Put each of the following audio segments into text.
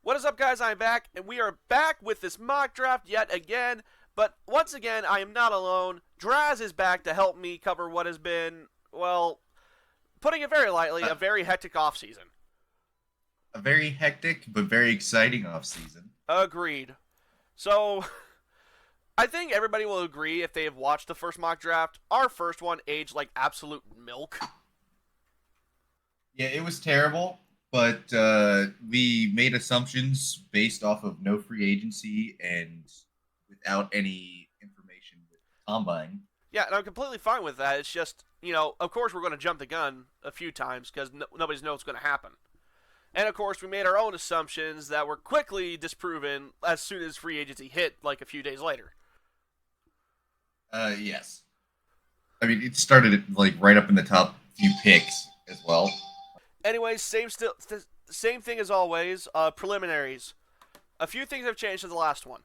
What is up, guys? I'm back, and we are back with this mock draft yet again. But once again, I am not alone. Draz is back to help me cover what has been, well, putting it very lightly, a, a very hectic offseason. a very hectic but very exciting off season. Agreed. So, I think everybody will agree if they have watched the first mock draft. Our first one aged like absolute milk. Yeah, it was terrible, but we made assumptions based off of no free agency and without any information with combine. Yeah, and I'm completely fine with that. It's just, of course we're going to jump the gun a few times because nobody knows what's going to happen. And of course, we made our own assumptions that were quickly disproven as soon as free agency hit, like a few days later. Yes. I mean, it started like right up in the top few picks as well. Anyways, same thing as always. Preliminaries. A few things have changed since the last one.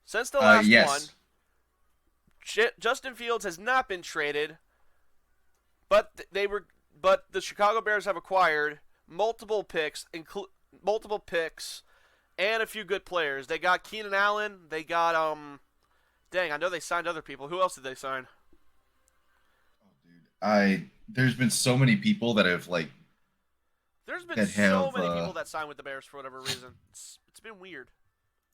Since the last Yes. one, Justin Fields has not been traded, but but the Chicago Bears have acquired multiple picks, and a few good players. They got Keenan Allen. They got dang, I know they signed other people. Who else did they sign? Oh, dude, there's been so many people that have like There's been that so have many people that signed with the Bears for whatever reason. It's been weird.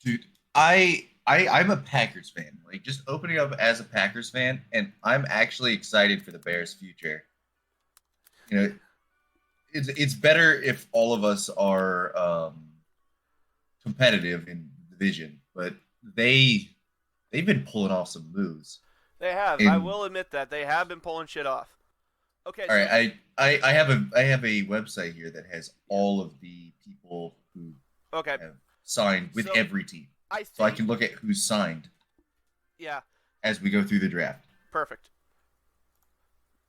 dude. I'm a Packers fan. Like just opening up as a Packers fan, and I'm actually excited for the Bears' future. You know, it's better if all of us are competitive in the division, but they've been pulling off some moves. They have. I And will admit that they have been pulling shit off. Okay, all so right, I have a website here that has all of the people who okay, have signed with so every team, I so I think can look at who's signed yeah, as we go through the draft. perfect.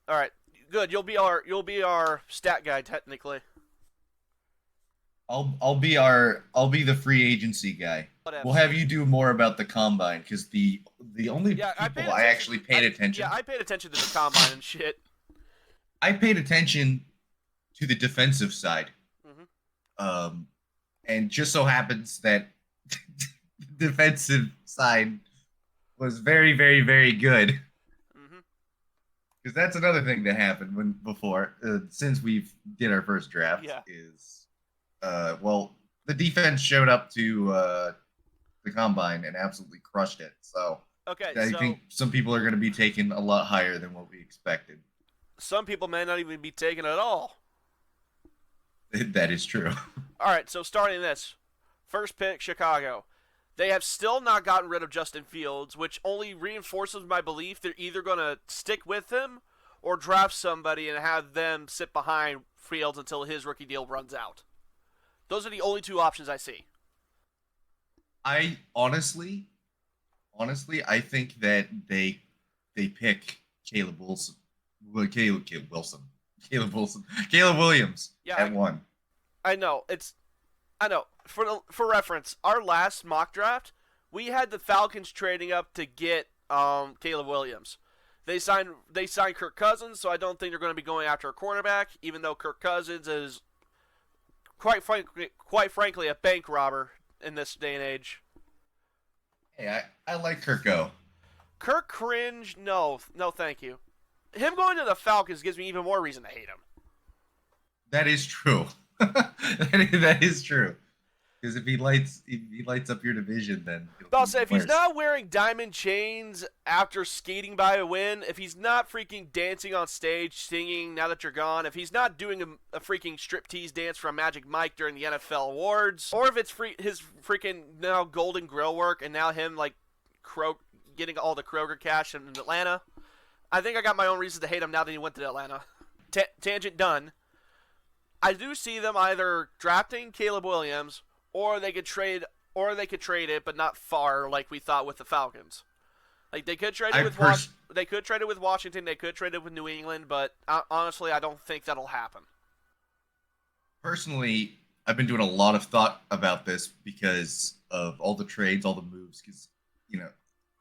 All right, good. You'll be our stat guy technically. I'll be the free agency guy. We'll Whatevs. have you do more about the combine because the only Yeah, I paid people I attention. actually paid Yeah, attention. I paid attention to the combine and shit. I paid attention to the defensive side. Hmm. Um, and just so happens that the defensive side was very, very, very good. Hmm. Because that's another thing that happened when before since we've did our first draft Yeah. is well the defense showed up to the combine and absolutely crushed it. So Okay, I so think some people are going to be taken a lot higher than what we expected. some people may not even be taken at all. That is true. All right, so starting this first pick, Chicago. They have still not gotten rid of Justin Fields, which only reinforces my belief they're either going to stick with him or draft somebody and have them sit behind Fields until his rookie deal runs out. Those are the only two options I see. I honestly, I think that they pick Caleb Wilson, Caleb Wilson, Caleb Williams Yeah, at one. I know. I know. For reference, our last mock draft, we had the Falcons trading up to get Caleb Williams. They signed Kirk Cousins, so I don't think they're going to be going after a cornerback, even though Kirk Cousins is quite frankly a bank robber in this day and age. Hey, I like Kirko. Kirk cringe, no, no, thank you. Him going to the Falcons gives me even more reason to hate him. That is true. That is true. Because if he lights up your division, then it'll But be I'll say even if he's worse. not wearing diamond chains after skating by a win, if he's not freaking dancing on stage singing "Now That You're Gone," if he's not doing a freaking striptease dance from Magic Mike during the NFL awards, or if it's his freaking now Golden Grill work and now him like getting all the Kroger cash in Atlanta, I think I got my own reasons to hate him now that he went to Atlanta. Tangent done. I do see them either drafting Caleb Williams or they could trade it, but not far like we thought with the Falcons. Like they could trade it I with pers- they could trade it with Washington, they could trade it with New England, but honestly, I don't think that'll happen. Personally, I've been doing a lot of thought about this because of all the trades, all the moves. Because you know,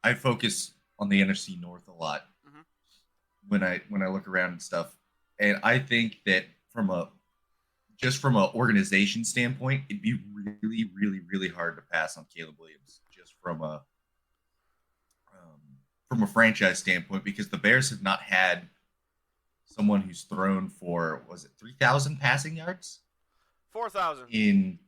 I focus on the NFC North a lot Hmm. when I look around and stuff, and I think that from a just from an organization standpoint, it'd be really, really, really hard to pass on Caleb Williams just from a franchise standpoint because the Bears have not had someone who's thrown for, was it 3,000 passing yards? 4,000. In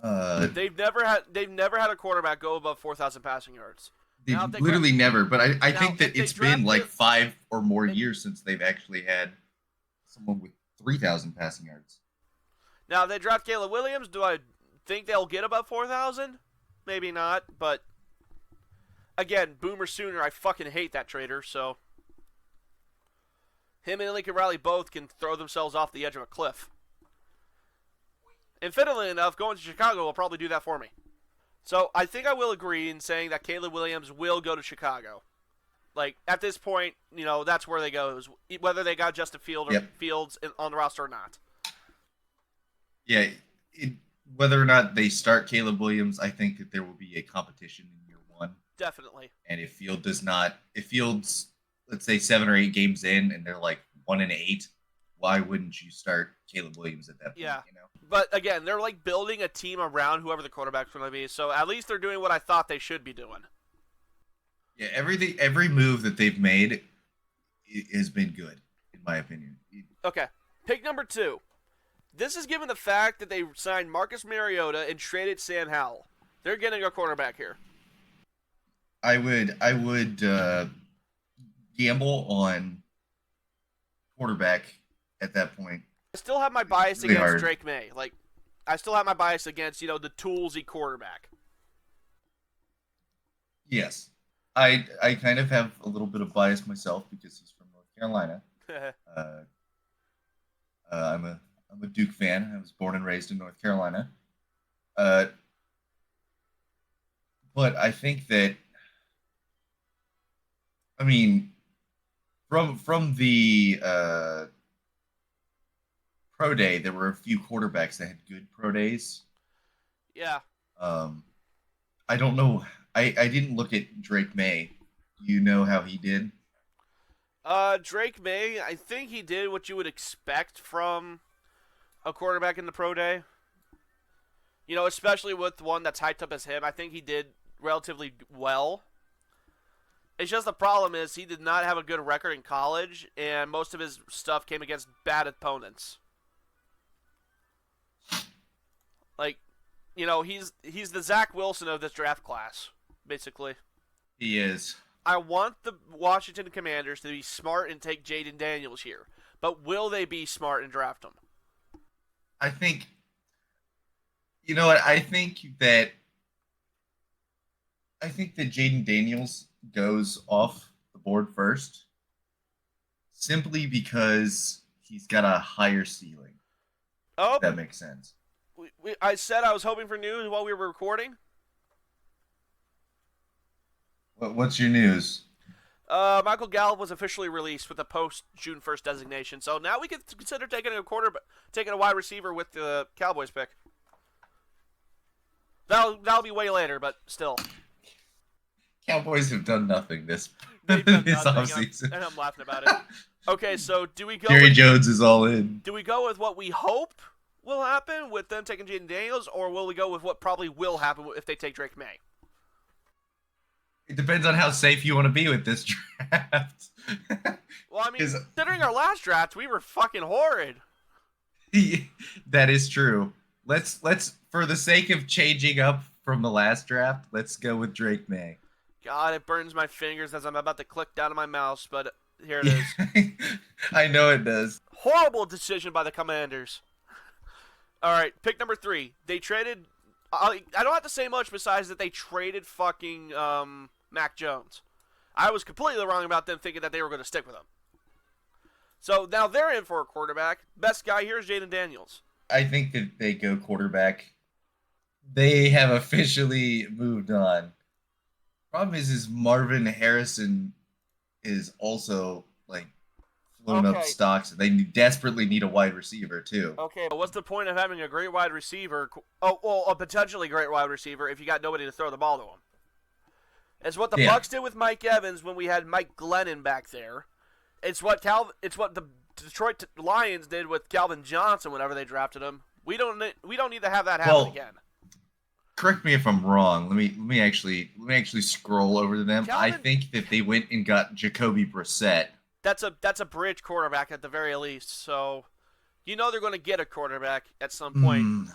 they've never had a quarterback go above 4,000 passing yards. They've literally never, but I think that it's been like 5 or more years since they've actually had someone with 3,000 passing yards. Now, if they draft Caleb Williams, do I think they'll get above 4,000? Maybe not, but again, Boomer Sooner, I fucking hate that trader, so him and Lincoln Riley both can throw themselves off the edge of a cliff. And fittingly enough, going to Chicago will probably do that for me. So I think I will agree in saying that Caleb Williams will go to Chicago. Like, at this point, that's where they go, whether they got Justin Fields on the roster or not. Yeah, whether or not they start Caleb Williams, I think that there will be a competition in year one. Definitely. And if Fields, let's say 7 or 8 games in, and they're like 1-8, why wouldn't you start Caleb Williams at that point? Yeah. But again, they're like building a team around whoever the quarterback's going to be. So at least they're doing what I thought they should be doing. Yeah, every move that they've made has been good, in my opinion. Okay, pick number 2. This is given the fact that they signed Marcus Mariota and traded Sam Howell. They're getting a quarterback here. I would gamble on quarterback at that point. I still have my bias against Drake May. Like, I still have my bias against, the toolsy quarterback. Yes. I kind of have a little bit of bias myself because he's from North Carolina. I'm a Duke fan. I was born and raised in North Carolina. But I think that, from the pro day, there were a few quarterbacks that had good pro days. Yeah. I don't know. I didn't look at Drake May. Do you know how he did? Drake May, I think he did what you would expect from a quarterback in the pro day. Especially with one that's hyped up as him. I think he did relatively well. It's just the problem is he did not have a good record in college, and most of his stuff came against bad opponents. Like, he's the Zach Wilson of this draft class, basically. He is. I want the Washington Commanders to be smart and take Jaden Daniels here. But will they be smart and draft him? I think, I think that Jaden Daniels goes off the board first simply because he's got a higher ceiling. Oh, if that makes sense. I said I was hoping for news while we were recording. What's your news? Michael Gallup was officially released with a post-June 1st designation, so now we can consider taking a wide receiver with the Cowboys pick. That'll be way later, but still. Cowboys have done nothing this offseason. And I'm laughing about it. Okay, so do we go Jerry Jones is all in. Do we go with what we hope will happen with them taking Jaden Daniels, or will we go with what probably will happen if they take Drake May? It depends on how safe you want to be with this draft. Well, considering our last draft, we were fucking horrid. That is true. Let's for the sake of changing up from the last draft, let's go with Drake May. God, it burns my fingers as I'm about to click down on my mouse, but here it is. I know it does. Horrible decision by the Commanders. All right, pick number 3. They traded. I don't have to say much besides that they traded fucking Mac Jones. I was completely wrong about them thinking that they were going to stick with him. So now they're in for a quarterback. Best guy here is Jaden Daniels. I think that they go quarterback. They have officially moved on. Problem is Marvin Harrison is also flown up stocks. They desperately need a wide receiver too. Okay, but what's the point of having a great wide receiver? Oh, well, a potentially great wide receiver if you got nobody to throw the ball to him. It's what the Bucs did with Mike Evans when we had Mike Glennon back there. It's what the Detroit Lions did with Calvin Johnson whenever they drafted him. We don't need to have that happen Well, again. correct me if I'm wrong. Let me actually scroll over to them. I Calvin, think that they went and got Jacoby Brissett. that's a bridge quarterback at the very least. So they're going to get a quarterback at some point.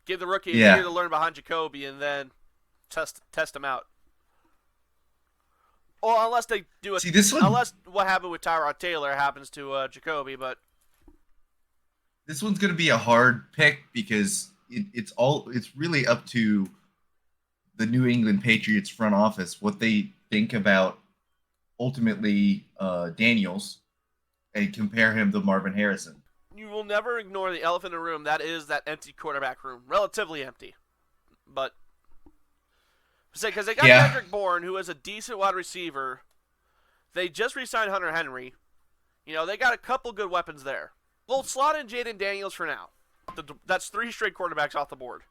Give the rookie a year Yeah. to learn behind Jacoby and then test him out. Well, unless they do it. See, this one. Unless what happened with Tyrod Taylor happens to Jacoby, but This one's going to be a hard pick because it's really up to the New England Patriots front office what they think about ultimately Daniels and compare him to Marvin Harrison. you will never ignore the elephant in the room. That is that empty quarterback room, relatively empty, but because they got Patrick Bourne, who is a decent wide receiver. They just re-signed Hunter Henry. They got a couple good weapons there. We'll slot in Jaden Daniels for now. That's 3 straight quarterbacks off the board.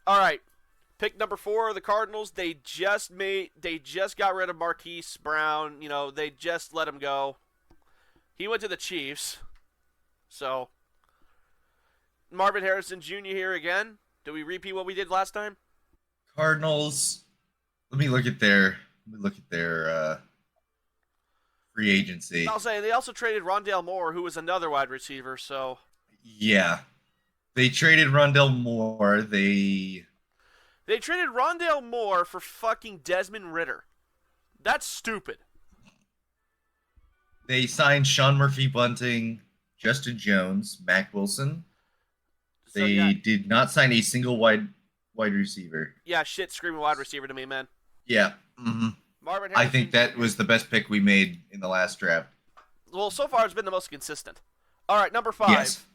All right, pick number 4, the Cardinals. They just got rid of Marquise Brown. They just let him go. He went to the Chiefs. So Marvin Harrison Jr. here again. Do we repeat what we did last time? Cardinals. Let me look at their free agency. I'll say they also traded Rondale Moore, who was another wide receiver. So yeah, they traded Rondale Moore. They traded Rondale Moore for fucking Desmond Ridder. That's stupid. They signed Sean Murphy-Bunting, Justin Jones, Mac Wilson. They did not sign a single wide receiver. Yeah, shit, screaming wide receiver to me, man. Yeah. Mm-hmm. Marvin Harrison, I think that was the best pick we made in the last draft. Well, so far it's been the most consistent. All right, number 5. Yes.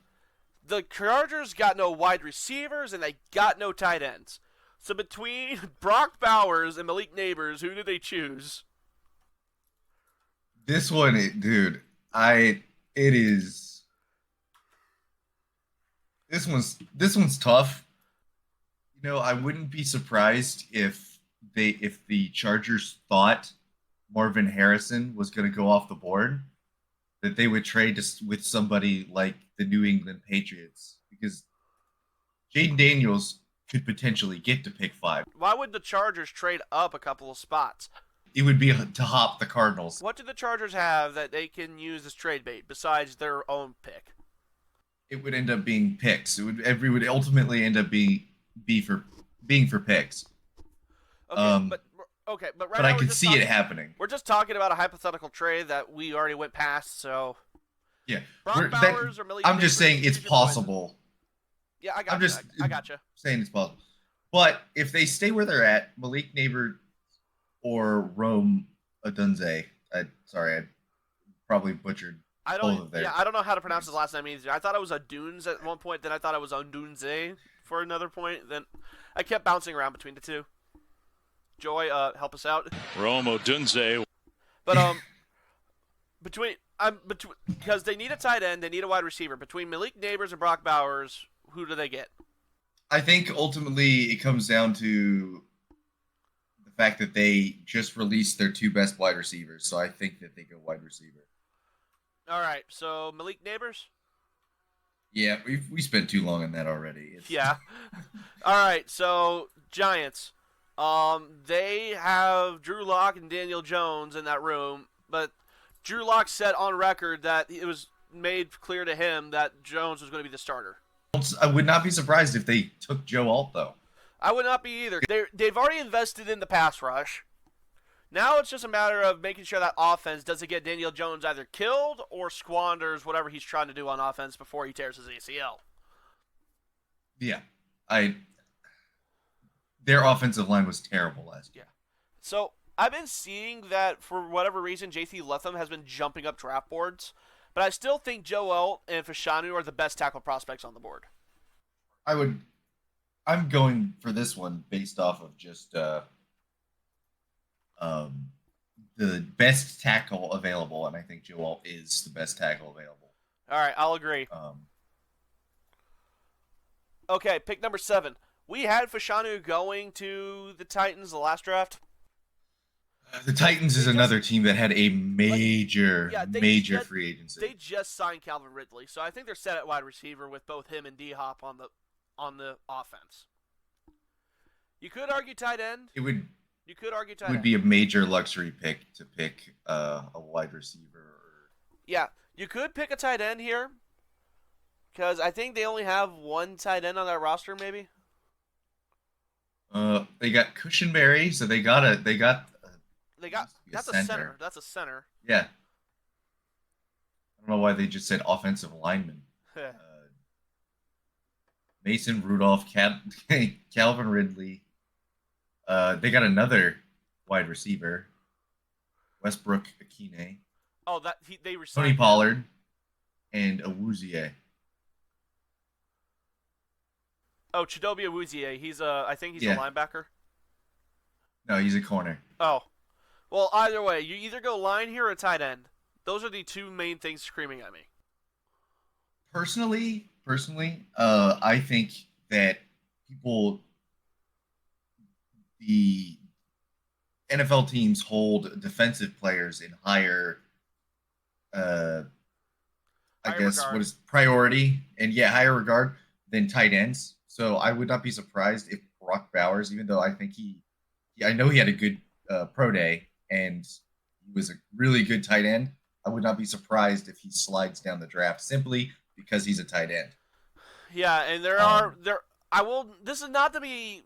The Chargers got no wide receivers and they got no tight ends. So between Brock Bowers and Malik Neighbors, who did they choose? This one, dude, This one's tough. I wouldn't be surprised if the Chargers thought Marvin Harrison was going to go off the board, that they would trade with somebody like the New England Patriots, because Jaden Daniels could potentially get to pick 5. Why would the Chargers trade up a couple of spots? It would be to hop the Cardinals. What do the Chargers have that they can use as trade bait besides their own pick? It would end up being picks. It would ultimately end up being for picks. Okay, but right now I could see it happening. We're just talking about a hypothetical trade that we already went past, so yeah. Brock Bowers or Malik I'm just saying it's possible. Yeah, I gotcha. Saying it's possible. But if they stay where they're at, Malik Neighbor or Rome Odunze, I probably butchered both of theirs. Yeah, I don't know how to pronounce his last name either. I thought it was Adunes at one point, then I thought it was Odunze for another point. Then I kept bouncing around between the two. Joy, help us out. Rome Odunze. But because they need a tight end, they need a wide receiver. Between Malik Neighbors and Brock Bowers, who do they get? I think ultimately it comes down to the fact that they just released their 2 best wide receivers, so I think that they go wide receiver. All right, so Malik Neighbors? Yeah, we spent too long on that already. Yeah. All right, so Giants. They have Drew Lock and Daniel Jones in that room, but Drew Lock said on record that it was made clear to him that Jones was going to be the starter. I would not be surprised if they took Joe Alt, though. I would not be either. They've already invested in the pass rush. Now it's just a matter of making sure that offense doesn't get Daniel Jones either killed or squanders whatever he's trying to do on offense before he tears his ACL. Yeah. Their offensive line was terrible last year. Yeah. So I've been seeing that for whatever reason, J.T. Latham has been jumping up draft boards, but I still think Joe Alt and Fashanu are the best tackle prospects on the board. I'm going for this one based off of just the best tackle available, and I think Joe Alt is the best tackle available. All right, I'll agree. Okay, pick number 7. We had Fashanu going to the Titans the last draft. The Titans is another team that had a Yeah, major free agency. they just signed Calvin Ridley, so I think they're set at wide receiver with both him and D Hop on the offense. You could argue tight end. It would You could argue tight would end. be a major luxury pick to pick a wide receiver. Yeah, you could pick a tight end here because I think they only have one tight end on that roster, maybe. They got Cushionberry, so they got They got that's a center. That's a center. Yeah, I don't know why they just said offensive lineman. Mason Rudolph, Calvin Ridley. They got another wide receiver, Westbrook Akine. Oh, they Tony resigned Pollard and Awuzie. Oh, Chidobe Awuzie. I think he's a Yeah. linebacker. No, he's a corner. Oh, well, either way, you either go line here or tight end. Those are the two main things screaming at me. Personally, I think that the NFL teams hold defensive players in higher, I Higher guess, regard. what is priority and higher regard than tight ends. So I would not be surprised if Brock Bowers, even though I think I know he had a good pro day and he was a really good tight end. I would not be surprised if he slides down the draft simply because he's a tight end. Yeah, and this is not to be,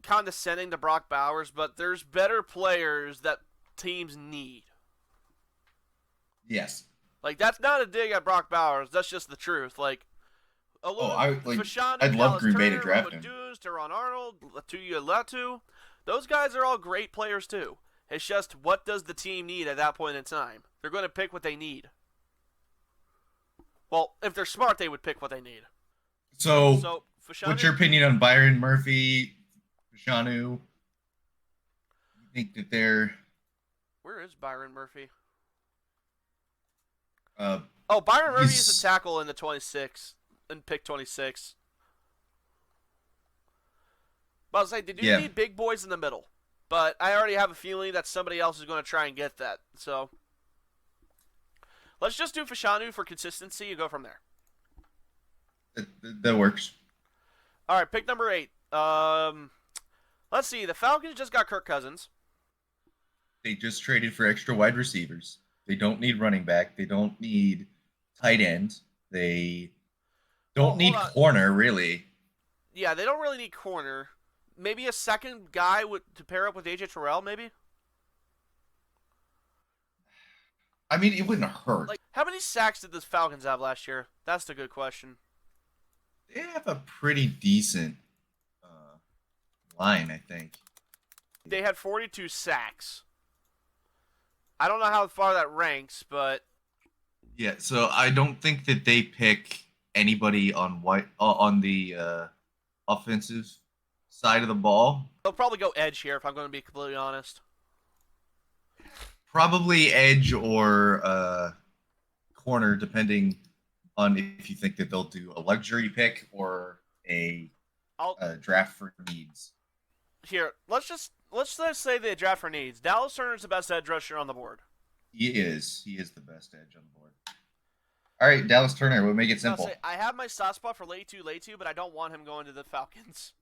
condescending to Brock Bowers, but there's better players that teams need. Yes. Like, that's not a dig at Brock Bowers. That's just the truth. Like, Fashanu, I'd love Dallas Green Bay to Turner, draft Roman him. Duz, Teron Arnold, Latuya Latu. Those guys are all great players, too. It's just, what does the team need at that point in time? They're going to pick what they need. Well, if they're smart, they would pick what they need. So Fashanu, what's your opinion on Byron Murphy, Fashanu? You think that they're... Where is Byron Murphy? Uh, Byron Murphy is a tackle in pick 26. But I was like, they do need big boys in the middle. But I already have a feeling that somebody else is going to try and get that. So let's just do Fashanu for consistency and go from there. That works. All right, pick number 8. Let's see. The Falcons just got Kirk Cousins. They just traded for extra wide receivers. They don't need running back. They don't need tight end. They don't need corner, really. Yeah, they don't really need corner. Maybe a second guy to pair up with AJ Terrell, maybe? I mean, it wouldn't hurt. Like, how many sacks did the Falcons have last year? That's the good question. They have a pretty decent line, I think. They had 42 sacks. I don't know how far that ranks, but... Yeah, so I don't think that they pick anybody on the offensive side of the ball. They'll probably go edge here, if I'm going to be completely honest. Probably edge or corner, depending on if you think that they'll do a luxury pick or a draft for needs. Here, let's just say they draft for needs. Dallas Turner's the best edge rusher on the board. He is the best edge on the board. All right, Dallas Turner. We'll make it simple. I have my soft spot for Latu, but I don't want him going to the Falcons.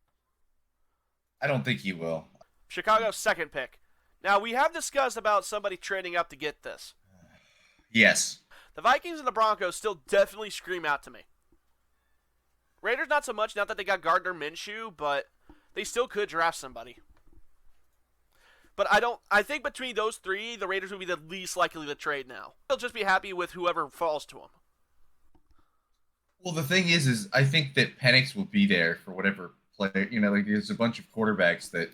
I don't think he will. Chicago's second pick. Now, we have discussed about somebody trading up to get this. Yes. The Vikings and the Broncos still definitely scream out to me. Raiders not so much, not that they got Gardner Minshew, but they still could draft somebody. But I think between those three, the Raiders would be the least likely to trade now. They'll just be happy with whoever falls to them. Well, the thing is I think that Penix will be there for whatever player. Like there's a bunch of quarterbacks that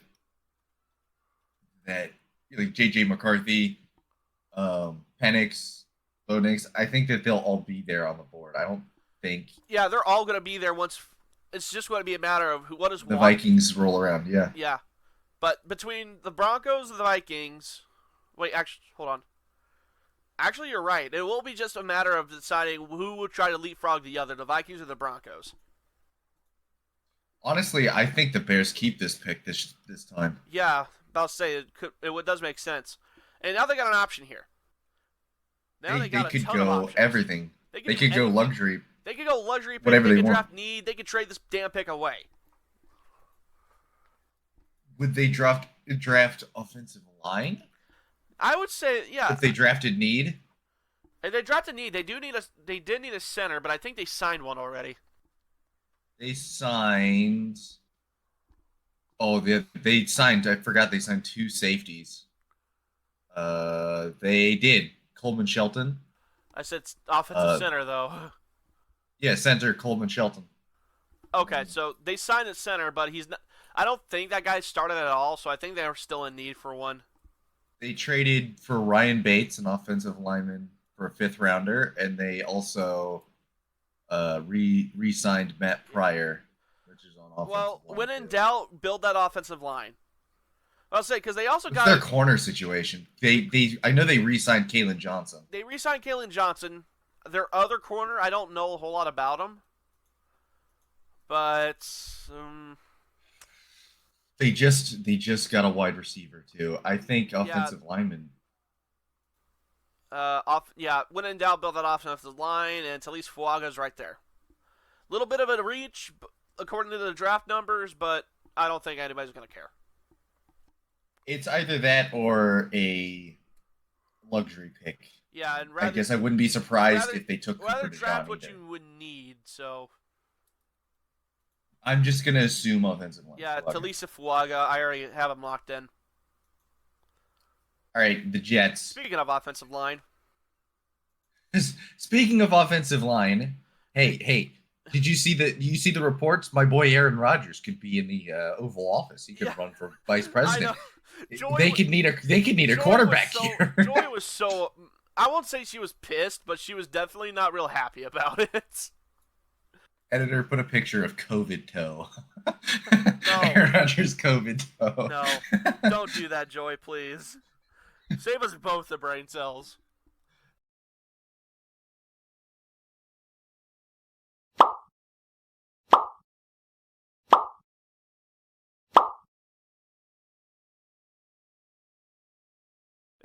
like J.J. McCarthy, Penix, Bo Nix. I think that they'll all be there on the board. I don't think. Yeah, they're all going to be there once. It's just going to be a matter of what is the Vikings roll around. Yeah. Yeah, but between the Broncos and the Vikings, wait, actually, hold on. Actually, you're right. It will be just a matter of deciding who will try to leapfrog the other, the Vikings or the Broncos. Honestly, I think the Bears keep this pick this time. Yeah, about to say it does make sense. And now they got an option here. Now they got They a could ton of go options. everything. They They do could go anything. luxury. They could go luxury pick. Whatever They they could want. draft need. They could trade this damn pick away. Would they draft offensive line I would say, yeah. if they drafted need? If they drafted need, they did need a center, but I think they signed one already. They signed. Oh, they signed. I forgot they signed 2 safeties. They did Coleman Shelton. I said offensive center though. Yeah, center Coleman Shelton. Okay, so they signed a center, but he's not. I don't think that guy started at all, so I think they were still in need for one. They traded for Ryan Bates, an offensive lineman, for a 5th rounder, and they also re-signed Matt Pryor, which is on offensive Well, line. when in doubt, build that offensive line. I'll say because they also What's got their corner situation? I know they re-signed Kalen Johnson. They re-signed Kalen Johnson. Their other corner, I don't know a whole lot about him, but They just got a wide receiver too. I think offensive lineman. When in doubt, build that offensive line, and Talise Fuaga's right there. A little bit of a reach according to the draft numbers, but I don't think anybody's going to care. It's either that or a luxury pick. Yeah, and I guess I wouldn't be surprised if they took Cooper draft DeJohn what either. you would need. So I'm just gonna assume offensive line. yeah, Talisa Fuaga, I already have him locked in. All right, the Jets. Speaking of offensive line. Speaking of offensive line, hey, did you see the reports? My boy Aaron Rodgers could be in the Oval Office. He could run for vice president. They could need a quarterback here. Joy was so. I won't say she was pissed, but she was definitely not real happy about it. Editor put a picture of COVID toe. No. Aaron Rodgers COVID toe. No, don't do that, Joy, please. Save us both the brain cells.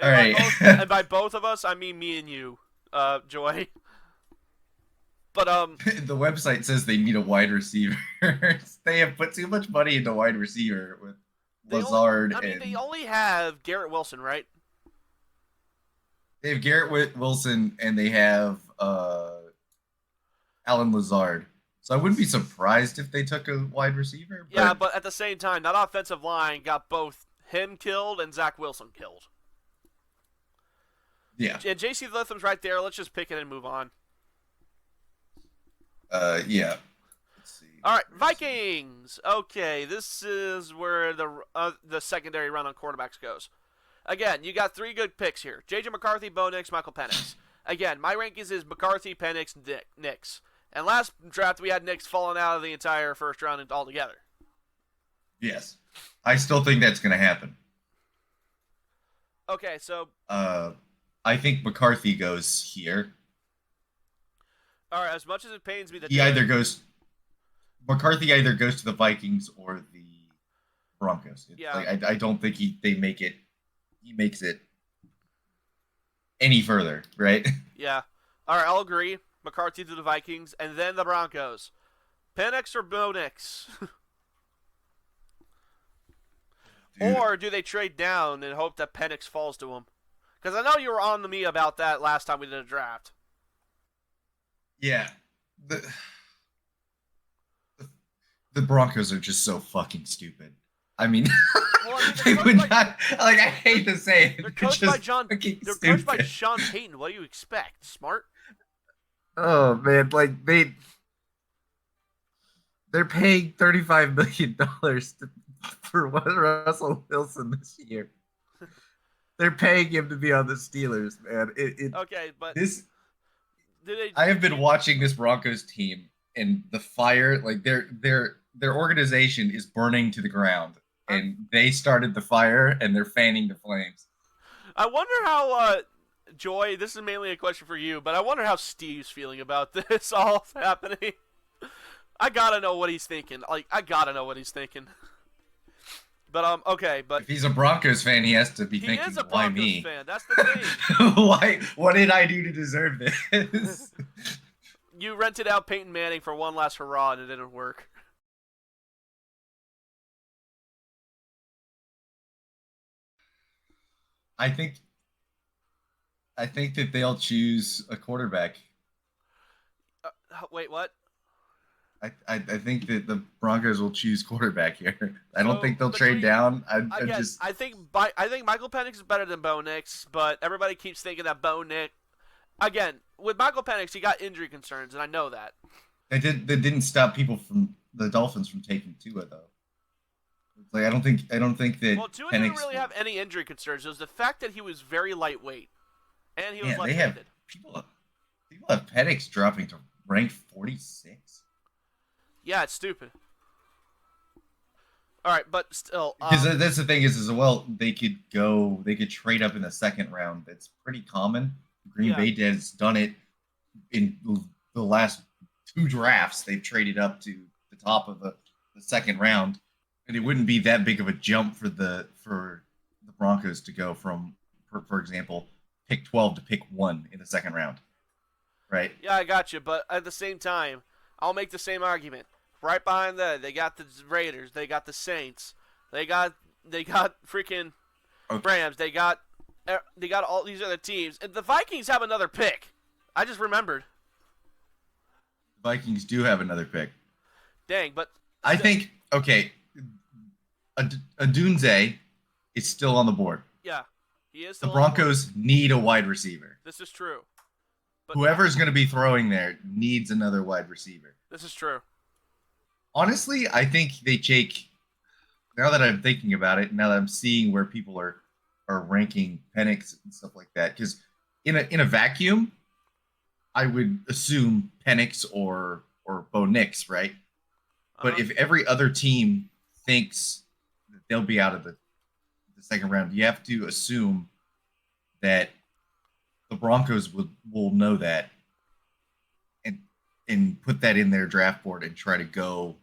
All right. And by both of us, I mean me and you, Joy. But the website says they need a wide receiver. They have put too much money into wide receiver with Lazard. They only have Garrett Wilson, right? They have Garrett Wilson and they have Alan Lazard. So I wouldn't be surprised if they took a wide receiver. Yeah, but at the same time, that offensive line got both him killed and Zach Wilson killed. Yeah. And J.C. Litham's right there. Let's just pick it and move on. Yeah. Let's see. All right, Vikings. Okay, this is where the secondary run on quarterbacks goes. Again, you got 3 good picks here. J.J. McCarthy, Bo Nix, Michael Penix. Again, my rankings is McCarthy, Penix, Nix. And last draft, we had Nix falling out of the entire first round altogether. Yes. I still think that's going to happen. Okay, so... I think McCarthy goes here. All right, as much as it pains me that... McCarthy either goes to the Vikings or the Broncos. Yeah. Like, I don't think he makes it any further, right? Yeah. All right, I'll agree. McCarthy to the Vikings, and then the Broncos. Penix or Bo Nix? Or do they trade down and hope that Penix falls to him? Because I know you were on to me about that last time we did a draft. Yeah. The Broncos are just so fucking stupid. I mean, they would not. Like, I hate to say it. They're coached by John. They're coached by Sean Payton. What do you expect? Smart? Oh man, like they're paying $35 million for Russell Wilson this year. They're paying him to be on the Steelers, man. Okay, but I have been watching this Broncos team, and the fire, like their organization is burning to the ground, and they started the fire, and they're fanning the flames. I wonder how, Joy, this is mainly a question for you, but I wonder how Steve's feeling about this all happening. I gotta know what he's thinking. But okay, but If he's a Broncos fan, he has to be he thinking, is a why Broncos me? fan. That's the thing. Why? What did I do to deserve this? You rented out Peyton Manning for one last hurrah, and it didn't work. I think I think that they'll choose a quarterback. Wait, what? I think that the Broncos will choose quarterback here. I don't So think they'll trade between down. I again, just I think Michael Penix is better than Bo Nix, but everybody keeps thinking that Bo Nix. Again, with Michael Penix, he got injury concerns, and I know that. that didn't stop people from the Dolphins from taking Tua though. It's like I don't think that Well, Tua didn't Penix really will. have any injury concerns. It was the fact that he was very lightweight, and he was Yeah, they have left-handed. people have Penix dropping to rank 46 Yeah, it's stupid. All right, but still, because that's the thing is as well they could trade up in the second round. That's pretty common. Green yeah, Bay has done it in the last two drafts. They've traded up to the top of the second round, and it wouldn't be that big of a jump for the Broncos to go from, for example, pick 12 to pick 1 in the second round, right? yeah, I got you. But at the same time, I'll make the same argument. Right behind that, they got the Raiders, they got the Saints, they got freaking Okay. Rams, they got all these other teams, and the Vikings have another pick. I just remembered. Vikings do have another pick. Dang, but I think okay, Adunze is still on the board. yeah, he is The still on the board. Broncos need a wide receiver. This is true. But Whoever's going to be throwing there needs another wide receiver. this is true. Honestly, I think they take. Now that I'm thinking about it, now that I'm seeing where people are ranking Penix and stuff like that, because in a vacuum, I would assume Penix or Bo Nix, right? But if every other team thinks that they'll be out of the second round, you have to assume that the Broncos will know that and put that in their draft board and try to go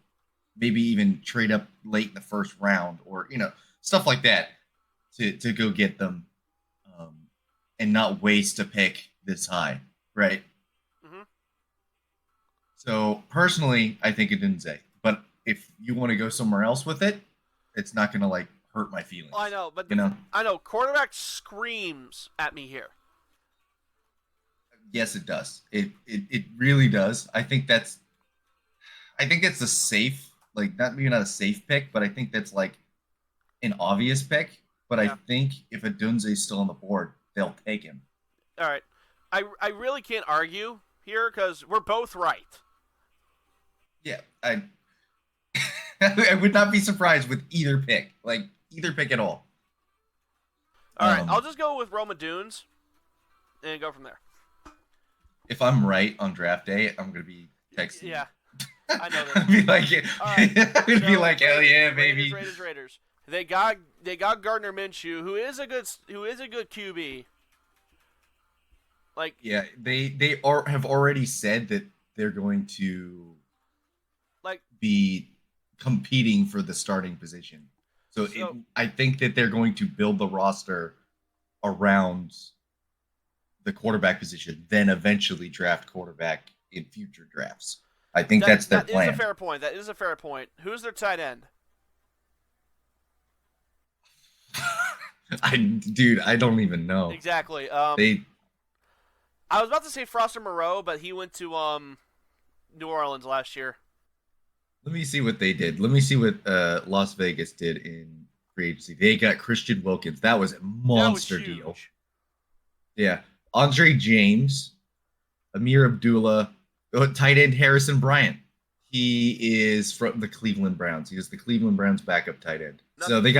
maybe even trade up late in the first round or stuff like that to go get them and not waste a pick this high, right? Mm-hmm. So personally, I think it didn't say. But if you want to go somewhere else with it, it's not going to like hurt my feelings. I know, but you know. I know quarterback screams at me here. Yes, it does. It really does. I think that's a safe, like not a safe pick, but I think that's like an obvious pick. But Yeah. I think if Adunze's still on the board, they'll take him. All right, I really can't argue here because we're both right. Yeah, I would not be surprised with either pick, like either pick at all. All right, I'll just go with Roma Dunes and go from there. If I'm right on draft day, I'm gonna be texting. Yeah, I know that. I'd be like, right, I would be so, like, hell yeah, baby. Raiders. They got Gardner Minshew, who is a good QB. Like Yeah, they have already said that they're going to be competing for the starting position. So I think that they're going to build the roster around the quarterback position, then eventually draft quarterback in future drafts. I think that's their plan. That is a fair point. Who's their tight end? I don't even know. Exactly. They I was about to say Foster Moreau, but he went to New Orleans last year. Let me see what they did. Let me see what Las Vegas did in free agency. They got Christian Wilkins. That was a monster deal. Yeah. Andre James, Amir Abdullah, tight end Harrison Bryant. He is from the Cleveland Browns. He is the Cleveland Browns backup tight end. So they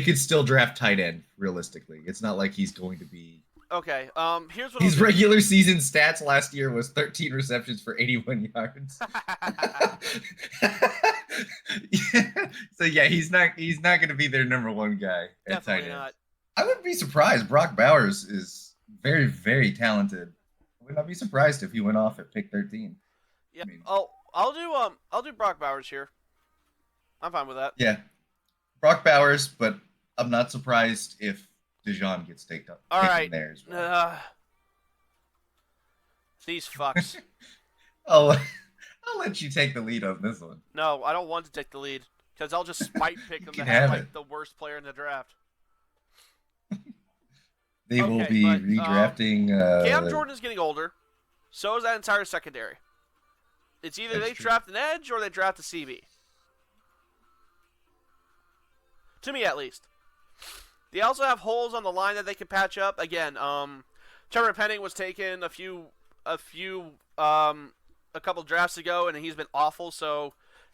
could still draft tight end realistically. It's not like he's going to be. Okay. Here's what his regular season stats last year was 13 receptions for 81 yards. So yeah, he's not going to be their number one guy at tight end. Not. I wouldn't be surprised. Brock Bowers is very, very talented. I would not be surprised if he went off at pick 13. Yeah. I'll do Brock Bowers here. I'm fine with that. Yeah. Brock Bowers, but I'm not surprised if Dijon gets All taken right. there as well. These fucks. I'll I'll let you take the lead on this one. No, I don't want to take the lead because I'll just spite pick You them can to have have it. like the worst player in the draft. They will Okay, be but, redrafting. Cam Jordan is getting older. So is that entire secondary. It's either That's they true. draft an edge or they draft a CB. To me, at least. They also have holes on the line that they can patch up. Again, Trevor Penning was taken a couple drafts ago, and he's been awful. So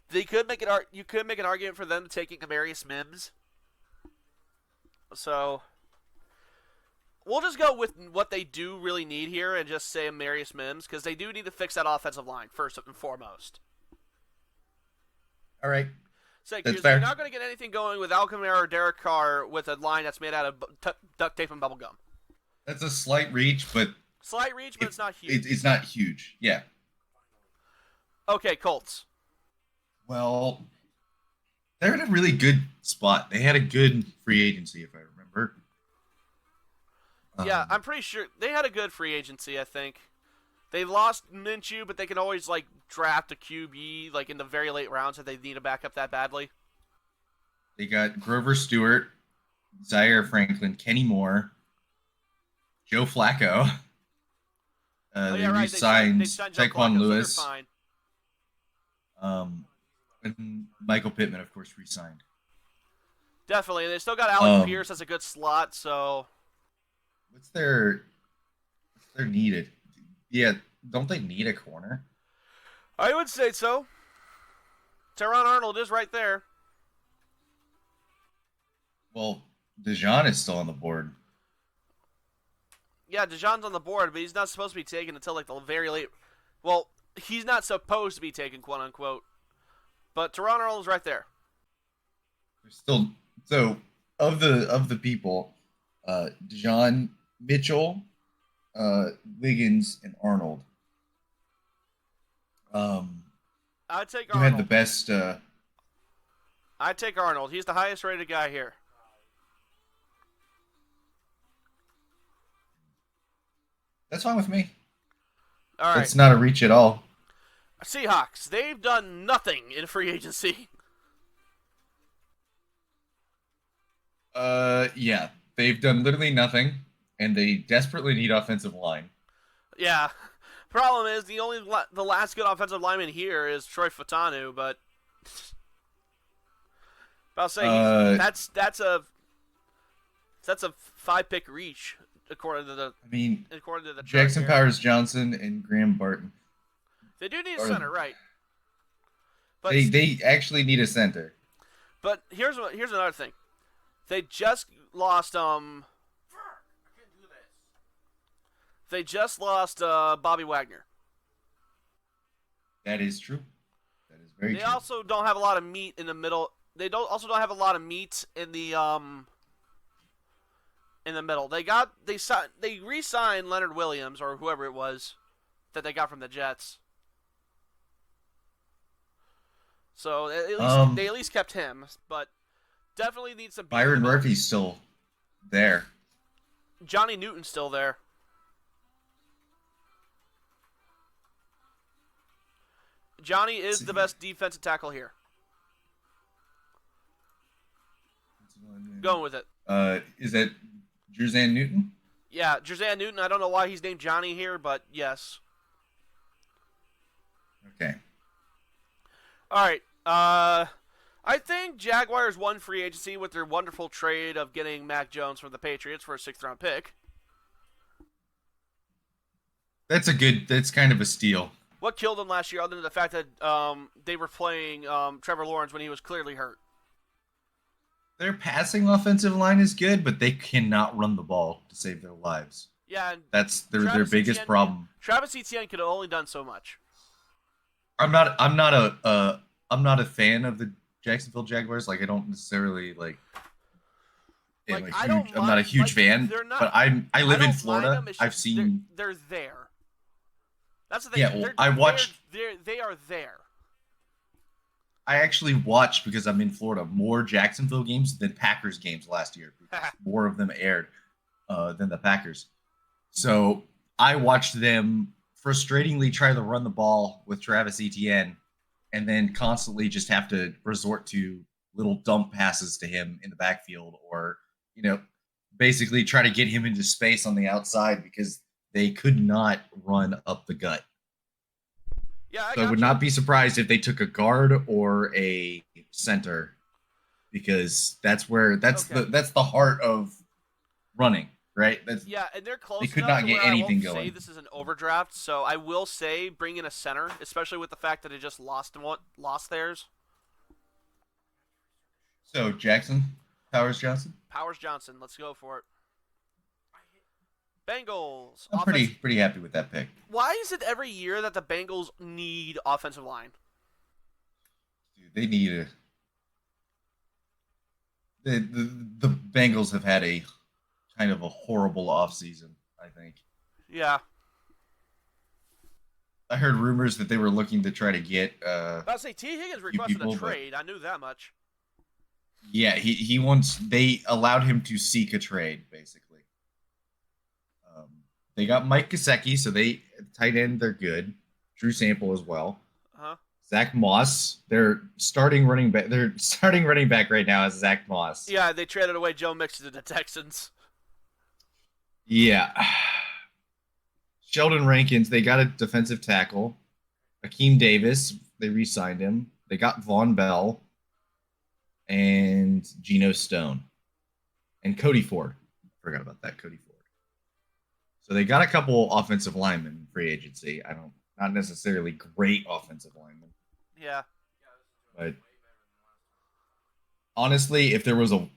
they could make you could make an argument for them taking Amarius Mims. So we'll just go with what they do really need here and just say Amarius Mims because they do need to fix that offensive line first and foremost. All right. So That's you're fair. not going to get anything going with Al Kamara or Derek Carr with a line that's made out of duct tape and bubble gum. That's a slight reach, but Slight reach, but it's not huge. It's not huge. Yeah. Okay, Colts. Well, they're in a really good spot. They had a good free agency, if I remember. Yeah, I'm pretty sure they had a good free agency, I think. They lost Minshew, but they can always like draft a QB like in the very late rounds if they need a backup that badly. They got Grover Stewart, Zaire Franklin, Kenny Moore, Joe Flacco. They right. re-signed they signed Joe Taekwon Flacco, Lewis. So they're fine. And Michael Pittman, of course, re-signed. Definitely. They still got Alec Pierce as a good slot, so What's their needed? Yeah, don't they need a corner? I would say so. Teron Arnold is right there. Well, Dijon is still on the board. Yeah, Dijon's on the board, but he's not supposed to be taken until like the very late. Well, he's not supposed to be taken, quote unquote. But Teron Arnold's right there. There's still so of the people, Dijon, Mitchell, Wiggins, and Arnold. I'd take Who Arnold. had the best? I'd take Arnold. He's the highest rated guy here. That's fine with me. All right. That's not a reach at all. Seahawks. They've done nothing in free agency. Yeah, they've done literally nothing, and they desperately need offensive line. Yeah. Problem is the last good offensive lineman here is Troy Fatanu, but I'll say that's a 5-pick reach according to the Jackson Powers Johnson and Graham Barton. They do need a center, right? But they actually need a center. But here's another thing. They just lost Bobby Wagner. That is true. That is very true. They also don't have a lot of meat in the middle. They don't have a lot of meat in the middle. They re-signed Leonard Williams or whoever it was that they got from the Jets. So they at least kept him, but definitely need some. Byron Murphy's still there. Johnny Newton's still there. Johnny is the best defensive tackle here. Going with it. Is that Jerzan Newton? Yeah, Jerzan Newton. I don't know why he's named Johnny here, but yes. Okay. All right. I think Jaguars won free agency with their wonderful trade of getting Mac Jones from the Patriots for a 6th-round pick. That's kind of a steal. What killed them last year, other than the fact that they were playing Trevor Lawrence when he was clearly hurt? Their passing offensive line is good, but they cannot run the ball to save their lives. Yeah, and that's their biggest problem. Travis Etienne could have only done so much. I'm not a fan of the Jacksonville Jaguars. Like I don't necessarily I'm not a huge fan, but I live in Florida. I've seen they're there. That's the thing. Yeah, well, I watched. They are there. I actually watched, because I'm in Florida, more Jacksonville games than Packers games last year, because more of them aired than the Packers. So I watched them frustratingly try to run the ball with Travis Etienne, and then constantly just have to resort to little dump passes to him in the backfield, or you know, basically try to get him into space on the outside because they could not run up the gut. Yeah, I So I would got you. not be surprised if they took a guard or a center, because Okay. that's the heart of running, right? Yeah, and they're They close could enough not to get where I anything won't say going. this is an overdraft. So I will say bring in a center, especially with the fact that it just lost theirs. So Jackson, Powers Johnson, Powers Johnson, let's go for it. Bengals I'm offense. pretty happy with that pick. Why is it every year that the Bengals need offensive line? Dude, they need a the Bengals have had a kind of a horrible offseason, I think. Yeah. I heard rumors that they were looking to try to get I'll say T. Higgins few requested a people, but trade. I knew that much. yeah, he wants, they allowed him to seek a trade, basically. Um, they got Mike Gesicki, so they tight end, they're good. Drew Sample as well. Huh? Zach Moss, their starting running back. Their starting running back right now is Zach Moss. Yeah, they traded away Joe Mixon to the Texans. Yeah. Sheldon Rankins, they got a defensive tackle. Akeem Davis, they re-signed him. They got Von Bell and Geno Stone and Cody Ford. Forgot about that, Cody Ford. So they got a couple offensive linemen in free agency. Not necessarily great offensive linemen, Yeah. but honestly, if there was a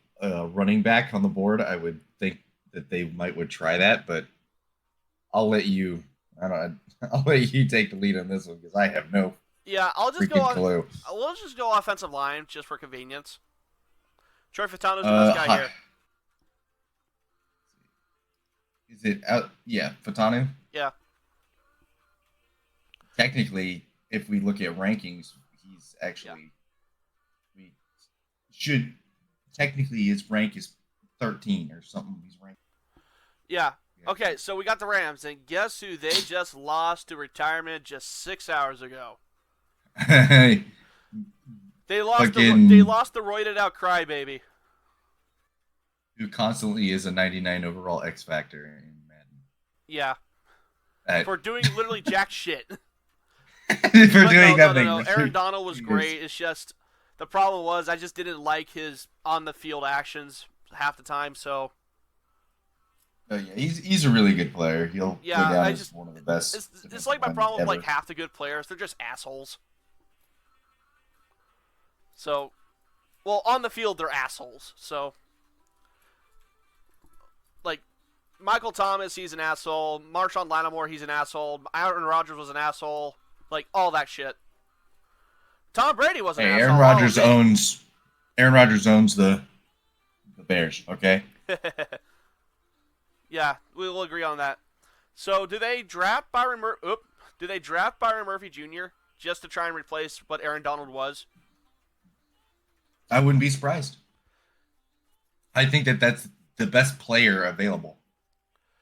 running back on the board, I would think that they would try that. But I'll let you. I'll let you take the lead on this one, because I have no Yeah, I'll just go freaking on. clue. We'll just go offensive line just for convenience. Troy Fatano's the best guy here. Is it out? Yeah, Fatanu. Yeah. Technically, if we look at rankings, he's actually we should technically his rank is 13 or something. He's ranked. Yeah. Okay, so we got the Rams, and guess who they just lost to retirement just 6 hours ago? They They lost Fucking- they lost the roided out crybaby. who constantly is a 99 overall X Factor in Madden. Yeah. At- For doing literally jack shit. for But doing nothing. No. Aaron Donald was great. It's just the problem was I just didn't like his on the field actions half the time. So Oh, yeah, he's a really good player. He'll go down as one of the best. it's like my problem with like half the good players. They're just assholes. So, well, on the field they're assholes. So, like Michael Thomas, he's an asshole. Marshawn Lattimore, he's an asshole. Aaron Rodgers was an asshole. Like all that shit. Tom Brady was an asshole. Aaron Rodgers owns the Bears. Okay. Yeah, we will agree on that. So, do they draft Byron Murphy Jr. just to try and replace what Aaron Donald was? I wouldn't be surprised. I think that's the best player available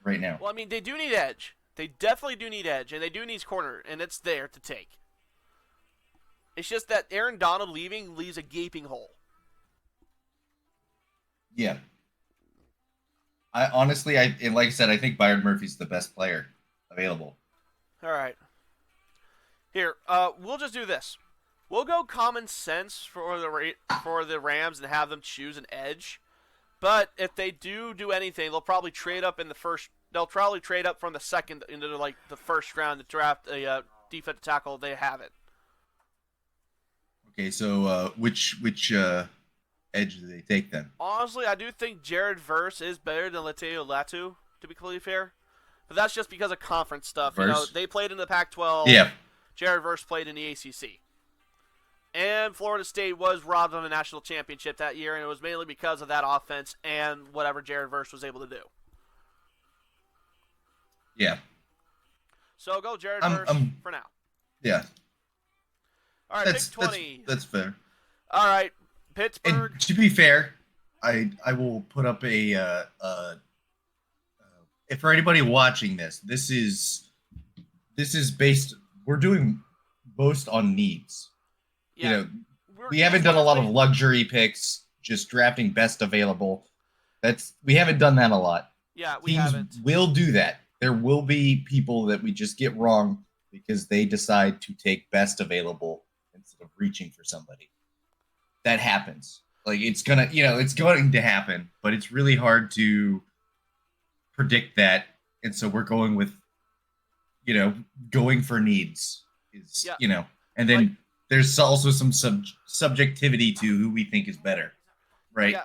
right now. Well, I mean, they do need edge. They definitely do need edge, and they do need corner, and it's there to take. It's just that Aaron Donald leaving leaves a gaping hole. Yeah. I honestly, like I said, I think Byron Murphy's the best player available. All right. Here, we'll just do this. We'll go common sense for the Rams and have them choose an edge. But if they do anything, they'll probably trade up in the first. They'll probably trade up from the second into the first round to draft a defensive tackle. They have it. Okay, so which edge do they take then? Honestly, I do think Jared Verse is better than Lateo Latu, to be completely fair. But that's just because of conference stuff. Verse? You know, they played in the Pac-12. Yeah. Jared Verse played in the ACC. And Florida State was robbed of a national championship that year, and it was mainly because of that offense and whatever Jared Verse was able to do. Yeah. So go Jared Verse for now. Yeah. All right, pick 20. That's fair. All right, And Pittsburgh. to be fair, I will put up if for anybody watching this, this is based. We're doing most on needs. Yeah, You know, we this haven't done a lot of honestly- luxury picks. Just drafting best available. We haven't done that a lot. Yeah, we Teams haven't. will do that. There will be people that we just get wrong because they decide to take best available instead of reaching for somebody. That happens. Like it's going to happen, but it's really hard to predict that. And so we're going with, going for needs is, and then Like- there's also some subjectivity to who we think is better. Right. Yeah,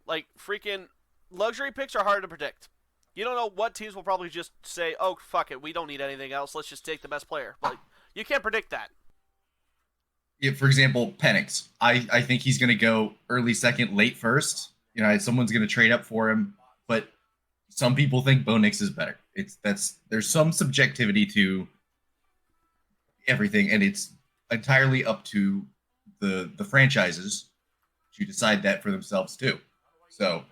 like freaking luxury picks are hard to predict. You don't know what teams will probably just say, "Oh, fuck it, we don't need anything else. Let's just take the best player." Like you can't predict that. Yeah, for example, Penix. I think he's going to go early second, late first. Someone's going to trade up for him, but some people think Bo Nix is better. There's some subjectivity to everything, and it's entirely up to the franchises to decide that for themselves too. So,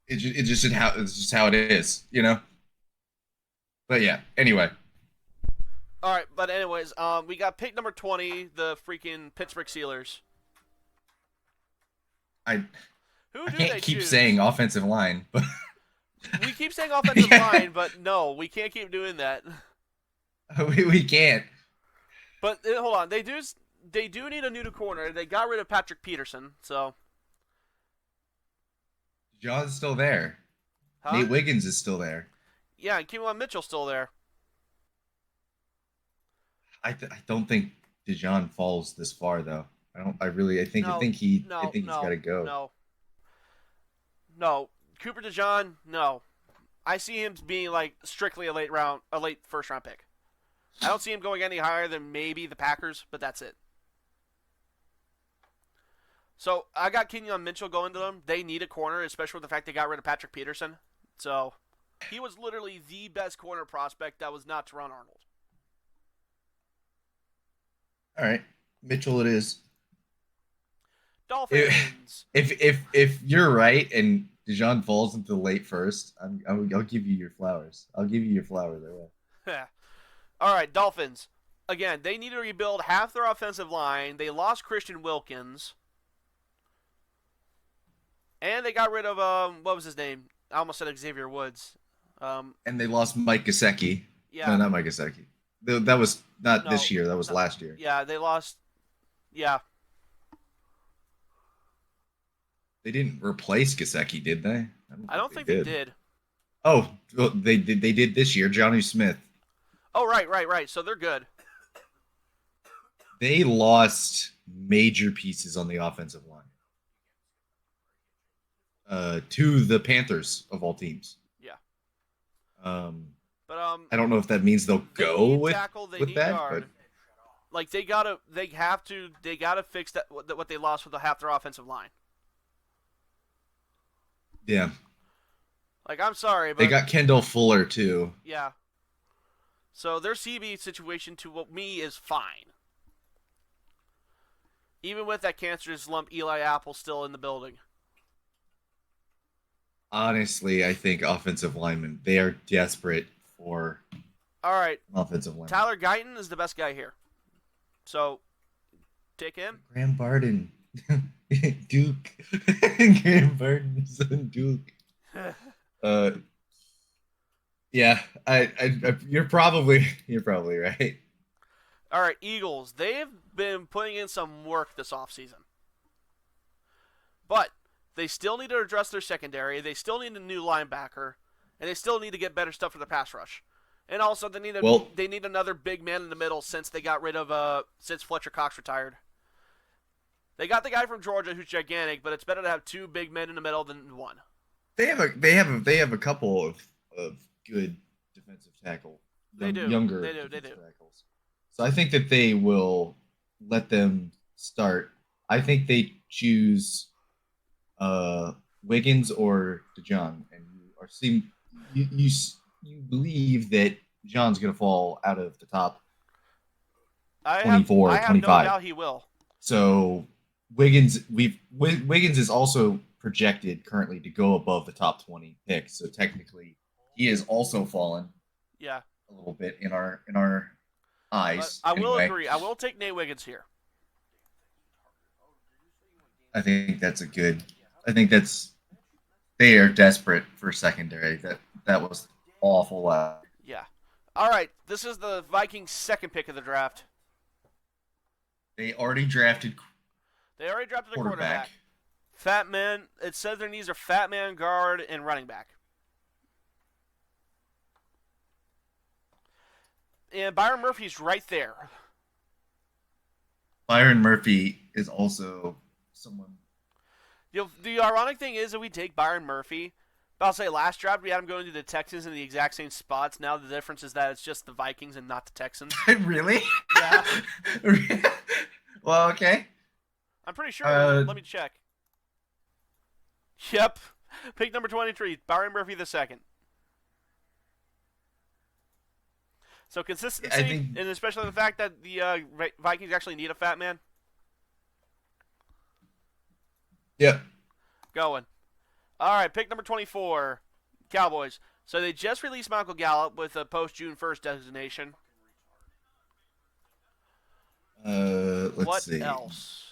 it's just how it is, But yeah, anyway. All right, but anyways, we got pick number 20, the freaking Pittsburgh Steelers. I Who do can't they keep choose? saying offensive line, but We keep saying offensive line, but no, we can't keep doing that. we can't. But hold on, they do need a new corner. They got rid of Patrick Peterson, so. John's still there. Huh? Nate Wiggins is still there. Yeah, and Keelan Mitchell's still there. I don't think DeJohn falls this far though. I think he's got to go. No. Cooper DeJohn, no. I see him being like strictly a late first round pick. I don't see him going any higher than maybe the Packers, but that's it. So I got Keelan Mitchell going to them. They need a corner, especially with the fact they got rid of Patrick Peterson. So he was literally the best corner prospect that was not Teron Arnold. All right, Mitchell it is. Dolphins. If you're right and DeJohn falls into the late first, I'll give you your flowers. I'll give you your flower there. All right, Dolphins. Again, they need to rebuild half their offensive line. They lost Christian Wilkins. And they got rid of, what was his name? I almost said Xavier Woods. And they lost Mike Gesicki. Yeah. No, not Mike Gesicki. That was not this year. That was last year. Yeah, they lost. Yeah. They didn't replace Gesicki, did they? I don't think they did. Oh, well, they did this year. Johnny Smith. Oh, right. So they're good. They lost major pieces on the offensive line. To the Panthers of all teams. Yeah. But I don't know if that means they'll go with tackle, they with need that. Guard. But like they gotta fix that what they lost with half their offensive line. yeah, Like I'm sorry, but they got Kendall Fuller too. yeah. So their CB situation to me is fine. Even with that cancerous lump, Eli Apple still in the building. Honestly, I think offensive linemen, they are desperate for All right. offensive linemen. Tyler Guyton is the best guy here. So, take him. Graham Barden. Duke. Graham Barden is on Duke. Yeah, you're probably right. All right, Eagles. They've been putting in some work this offseason. But they still need to address their secondary. They still need a new linebacker. And they still need to get better stuff for the pass rush. And also, they need another big man in the middle since they got rid of since Fletcher Cox retired. They got the guy from Georgia who's gigantic, but it's better to have two big men in the middle than one. They have a couple of good defensive tackle. They do. Younger They do. tackles. So I think that they will let them start. I think they choose Wiggins or DeJohn, and you believe that John's going to fall out of the top 24, I have no 25. doubt he will. So Wiggins is also projected currently to go above the top 20 picks. So technically, he has also fallen Yeah. a little bit in our But eyes. I will Anyway, agree. I will take Nate Wiggins here. I think that's a good. I think that's they are desperate for secondary. That was awful. Yeah. All right. This is the Vikings' second pick of the draft. They already drafted They already drafted a quarterback. Fat man. It says their needs are fat man, guard, and running back. And Byron Murphy's right there. Byron Murphy is also someone. The ironic thing is that we take Byron Murphy. I'll say last draft we had him going to the Texans in the exact same spots. Now the difference is that it's just the Vikings and not the Texans. Really? Yeah. Well, okay. I'm pretty sure. Let me check. Yep. Pick number 23, Byron Murphy the second. So consistency, and especially the fact that the Vikings actually need a fat man. Yep. Going. All right, pick number 24, Cowboys. So they just released Michael Gallup with a post-June 1st designation. Let's see. What else?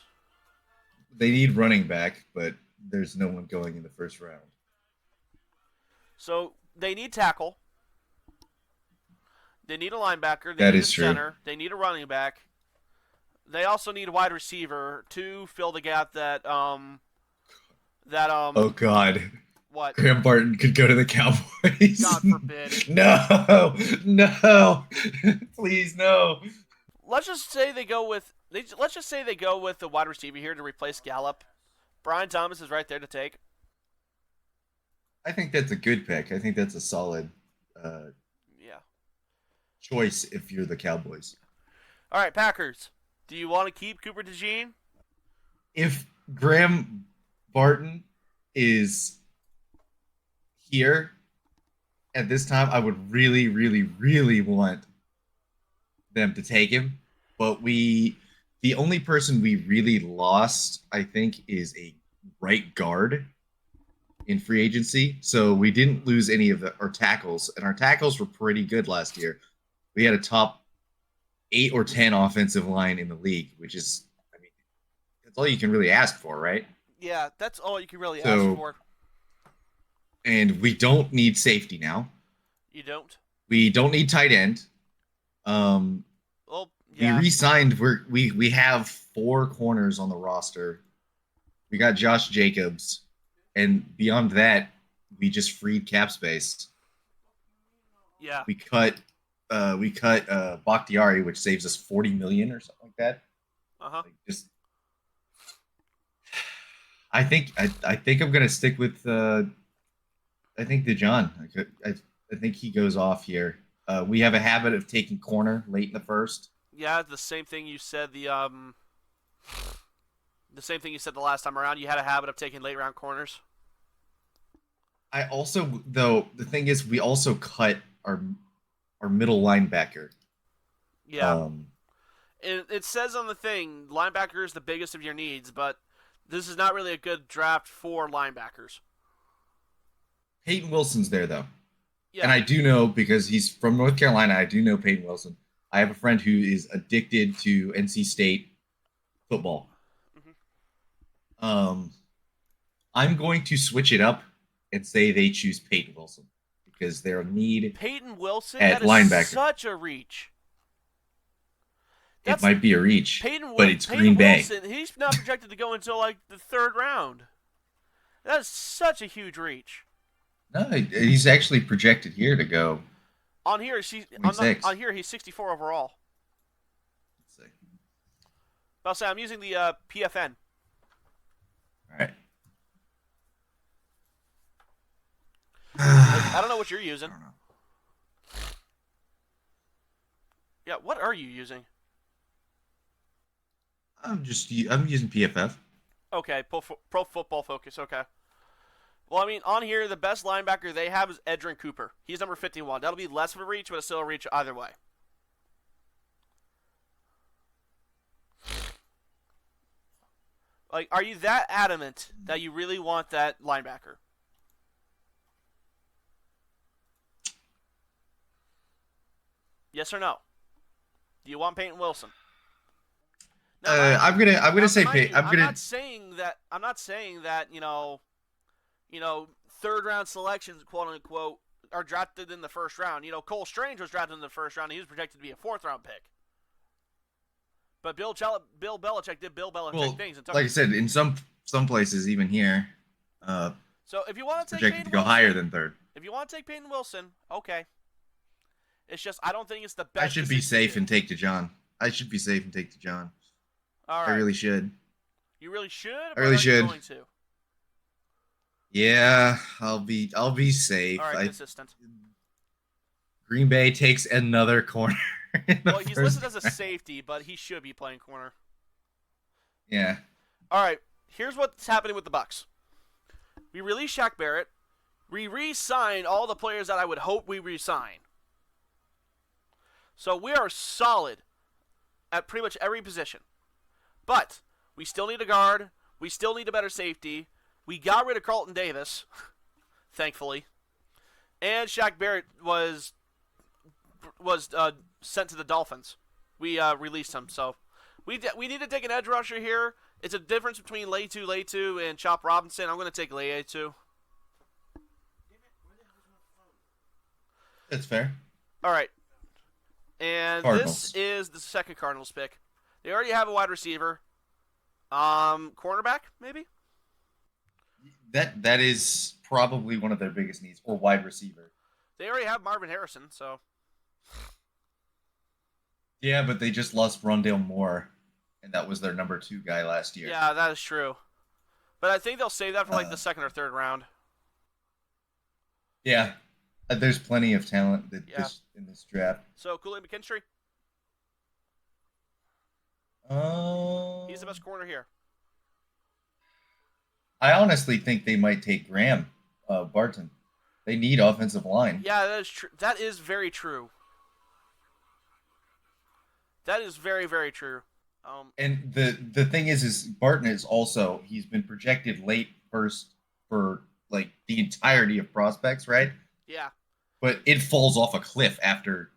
They need running back, but there's no one going in the first round. So they need tackle. They need a linebacker. They That need is a true. center. They need a running back. They also need a wide receiver to fill the gap that Oh God. what? Graham Barton could go to the Cowboys. God forbid. No, please no. Let's just say they go with the wide receiver here to replace Gallup. Brian Thomas is right there to take. I think that's a good pick. I think that's a solid Yeah. choice if you're the Cowboys. All right, Packers. Do you want to keep Cooper DeJean? If Graham Barton is here at this time, I would really, really, really want them to take him. But the only person we really lost, I think, is a right guard in free agency. So we didn't lose any of our tackles, and our tackles were pretty good last year. We had a top 8 or 10 offensive line in the league, which is, I mean, that's all you can really ask for, right? Yeah, that's all you can really ask for. And we don't need safety now. You don't? We don't need tight end. Well, yeah. We re-signed. We have 4 corners on the roster. We got Josh Jacobs, and beyond that, we just freed cap space. Yeah. We cut Bakhtiari, which saves us $40 million or something like that. Just, I think I'm gonna stick with. I think DeJohn. I think he goes off here. We have a habit of taking corner late in the first. Yeah, the same thing you said the same thing you said the last time around. You had a habit of taking late round corners. I also, though, the thing is, we also cut our middle linebacker. Yeah. It says on the thing, linebacker is the biggest of your needs, but this is not really a good draft for linebackers. Peyton Wilson's there, though. Yeah. And I do know, because he's from North Carolina, I do know Peyton Wilson. I have a friend who is addicted to NC State football. Mm-hmm. I'm going to switch it up and say they choose Peyton Wilson because they're in need. Peyton Wilson at that linebacker. Is such a reach. It might be a reach, but it's Peyton Green Bay. Wilson, he's not projected to go until like the 3rd round. That is such a huge reach. No, he's actually projected here to go. On here, on here he's 64 overall. Let's see. I'll say I'm using the PFN. All right. I don't know what you're using. I don't know. Yeah, what are you using? I'm using PFF. Okay, Pro Football Focus. Okay. Well, I mean, on here, the best linebacker they have is Edrin Cooper. He's number 51. That'll be less of a reach, but it's still a reach either way. Like, are you that adamant that you really want that linebacker? Yes or no? Do you want Peyton Wilson? Now, I'm gonna say mind you, I'm gonna. I'm not saying that third round selections, quote unquote, are drafted in the first round. Cole Strange was drafted in the first round. And he was projected to be a fourth round pick. But Bill Belichick did Bill Belichick things. And like I said, in some places, even here, so if you want to take projected Peyton to go Wilson, higher than third. If you want to take Peyton Wilson, okay. It's just I don't think it's the best. I should be safe and take DeJohn. I should be safe and take DeJohn. All right. I really should. You really should. I really should. Going to? Yeah, I'll be safe. All right, consistent. Green Bay takes another corner. Well, he's listed as a safety, but he should be playing corner. Yeah. All right. Here's what's happening with the Bucs. We released Shaq Barrett. We re-signed all the players that I would hope we re-sign. So we are solid at pretty much every position. But we still need a guard. We still need a better safety. We got rid of Carlton Davis, thankfully. And Shaq Barrett was sent to the Dolphins. We released him. So we need to take an edge rusher here. It's a difference between Latu, and Chop Robinson. I'm going to take Latu. That's fair. All right. And Cardinals. This is the second Cardinals pick. They already have a wide receiver. Cornerback, maybe? That is probably one of their biggest needs, or wide receiver. They already have Marvin Harrison, so. Yeah, but they just lost Rondale Moore, and that was their number 2 guy last year. Yeah, that is true. But I think they'll save that for the second or third round. Yeah. There's plenty of talent in this draft. So, Kool-Aid McKinstry? He's the best corner here. I honestly think they might take Graham Barton. They need offensive line. Yeah, that is true. That is very true. That is very, very true. And the thing is Barton he's been projected late first for like the entirety of prospects, right? Yeah. But it falls off a cliff after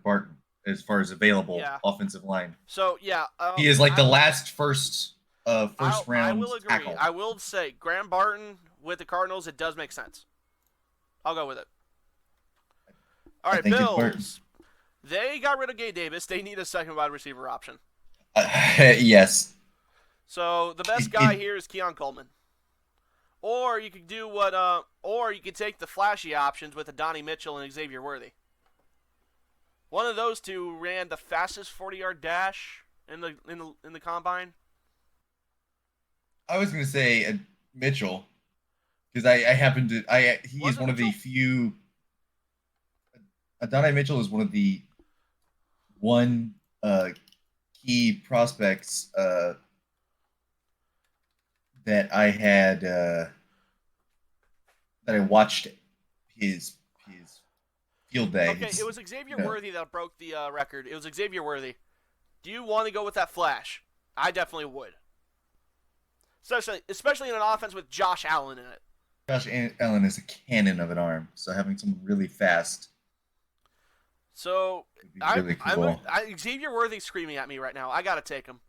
Barton as far as available offensive line. So yeah, he is like the last first round. I will agree. Tackle. I will say Graham Barton with the Cardinals, it does make sense. I'll go with it. All right, Bills. They got rid of Gabe Davis. They need a second wide receiver option. Yes. So the best guy here is Keon Coleman. Or you could do or you could take the flashy options with Adonai Mitchell and Xavier Worthy. One of those two ran the fastest 40-yard dash in the combine. I was going to say Mitchell because he is one of the few. Adonai Mitchell is one of the key prospects that I had that I watched his field day. Okay, it was Xavier Worthy that broke the record. It was Xavier Worthy. Do you want to go with that flash? I definitely would. Especially in an offense with Josh Allen in it. Josh Allen is a cannon of an arm, so having someone really fast. So really cool. Xavier Worthy's screaming at me right now. I gotta take him.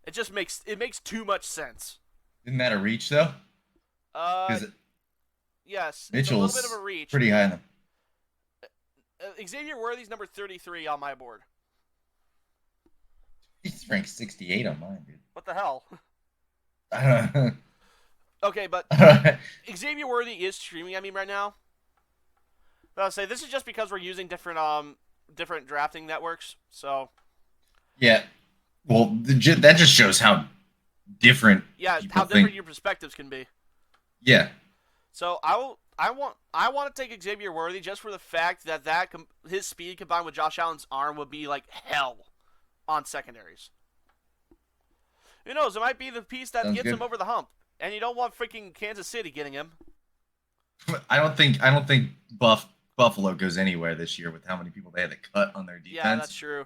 It makes too much sense. Isn't that a reach though? Yes. Mitchell's it's a little bit of a reach. Pretty high on them. Xavier Worthy's number 33 on my board. He's ranked 68 on mine, dude. What the hell? I don't know. Okay, but Xavier Worthy is streaming at me right now. But I'll say this is just because we're using different drafting networks. So. Yeah. Well, that just shows how different. Yeah, how different your perspectives can be. Yeah. So I want to take Xavier Worthy just for the fact that his speed combined with Josh Allen's arm would be like hell on secondaries. Who knows? It might be the piece that gets him over the hump, and you don't want freaking Kansas City getting him. I don't think Buffalo goes anywhere this year with how many people they had to cut on their defense. Yeah, that's true.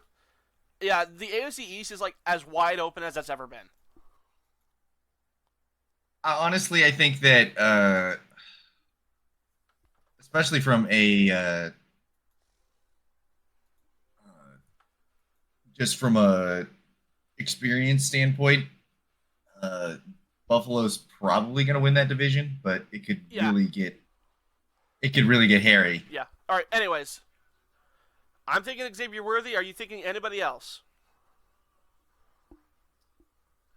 Yeah, the AFC East is like as wide open as that's ever been. Honestly, I think that especially from a just from a experience standpoint, uh, Buffalo's probably going to win that division, but Yeah, it could really get hairy. yeah. All right. Anyways, I'm thinking Xavier Worthy. Are you thinking anybody else?